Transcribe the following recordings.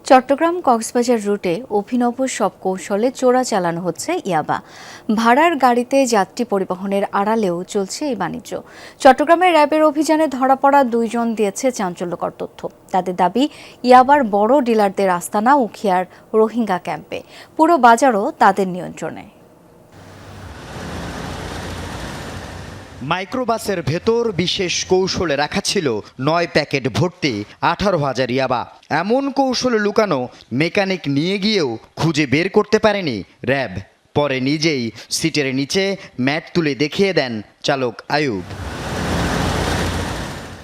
চট্টগ্রাম কক্সবাজার রুটে অভিনব সব কৌশলে চোরা চালানো হচ্ছে ইয়াবা। ভাড়ার গাড়িতে যাত্রী পরিবহনের আড়ালেও চলছে এই বাণিজ্য। চট্টগ্রামের র্যাবের অভিযানে ধরা পড়া 2 জন দিয়েছে চাঞ্চল্যকর তথ্য। তাদের দাবি, ইয়াবার বড় ডিলারদের আস্তানা উখিয়ার রোহিঙ্গা ক্যাম্পে, পুরো বাজারও তাদের নিয়ন্ত্রণে। মাইক্রোবাসের ভেতর বিশেষ কৌশলে রাখা ছিল 9 প্যাকেট ভর্তি 18,000 ইয়াবা। এমন কৌশলে লুকানো মেকানিক নিয়ে গিয়েও খুঁজে বের করতে পারেনি র্যাব। পরে নিজেই সিটের নিচে ম্যাট তুলে দেখিয়ে দেন চালক আয়ুব।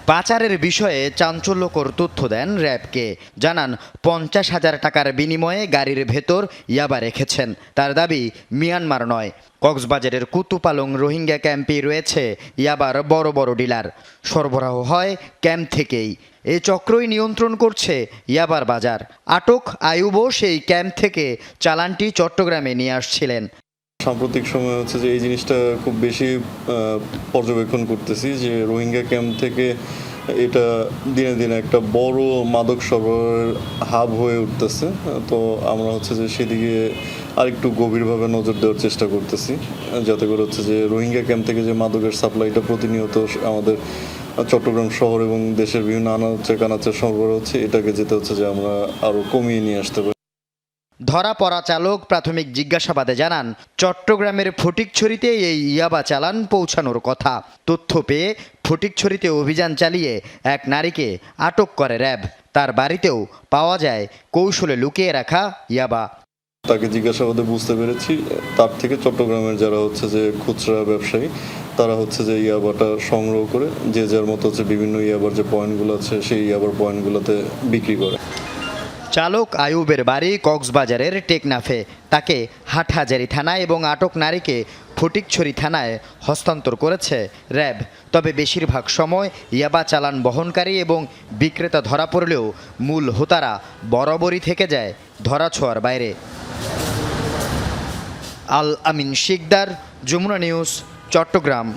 পাচারের বিষয়ে চাঞ্চল্যকর তথ্য দেন র্যাবকে। জানান 50,000 টাকার বিনিময়ে গাড়ির ভেতর ইয়াবা রেখেছেন। তার দাবি, মিয়ানমার নয়, কক্সবাজারের কুতুপালং রোহিঙ্গা ক্যাম্পেই রয়েছে ইয়াবার বড় বড় ডিলার। সরবরাহ হয় ক্যাম্প থেকেই। এই চক্রই নিয়ন্ত্রণ করছে ইয়াবার বাজার। আটক আয়ুবও সেই ক্যাম্প থেকে চালানটি চট্টগ্রামে নিয়ে আসছিলেন। সাম্প্রতিক সময় হচ্ছে যে এই জিনিসটা খুব বেশি পর্যবেক্ষণ করতেছি যে রোহিঙ্গা ক্যাম্প থেকে এটা দিনে দিনে একটা বড় মাদক সরবরাহের হাব হয়ে উঠতেছে। তো আমরা হচ্ছে যে সেদিকে আরেকটু গভীরভাবে নজর দেওয়ার চেষ্টা করতেছি, যাতে করে হচ্ছে যে রোহিঙ্গা ক্যাম্প থেকে যে মাদকের সাপ্লাইটা প্রতিনিয়ত আমাদের চট্টগ্রাম শহর এবং দেশের বিভিন্ন আনাচে কানাচে সরবরাহ হচ্ছে, এটাকে যেতে হচ্ছে যে আমরা আরও কমিয়ে নিয়ে আসতে পারি। ধরা পড়া চালক প্রাথমিক জিজ্ঞাসাবাদে জানান, চট্টগ্রামের ফটিকছড়িতে এই ইয়াবা চালান পৌঁছানোর কথা। তথ্য পেয়ে ফটিকছড়িতে অভিযান চালিয়ে এক নারীকে আটক করে র্যাব। তার বাড়িতেও পাওয়া যায় কৌশলে লুকিয়ে রাখা ইয়াবা। তাকে জিজ্ঞাসাবাদে বুঝতে পেরেছি তার থেকে চট্টগ্রামের যারা হচ্ছে যে খুচরা ব্যবসায়ী, তারা হচ্ছে যে ইয়াবাটা সংগ্রহ করে যে যার মতো হচ্ছে বিভিন্ন ইয়াবার যে পয়েন্টগুলো আছে সেই ইয়াবার পয়েন্টগুলোতে বিক্রি করে। চালক আয়ুবের বাড়ি কক্সবাজারের টেকনাফে। তাকে হাটহাজারী থানায় এবং আটক নারীকে ফটিকছড়ি থানায় হস্তান্তর করেছে র্যাব। তবে বেশিরভাগ সময় ইয়াবা চালান বহনকারী এবং বিক্রেতা ধরা পড়লেও মূল হোতারা বরাবরই থেকে যায় ধরাছোঁয়ার বাইরে। আল আমিন শিকদার, যমুনা নিউজ, চট্টগ্রাম।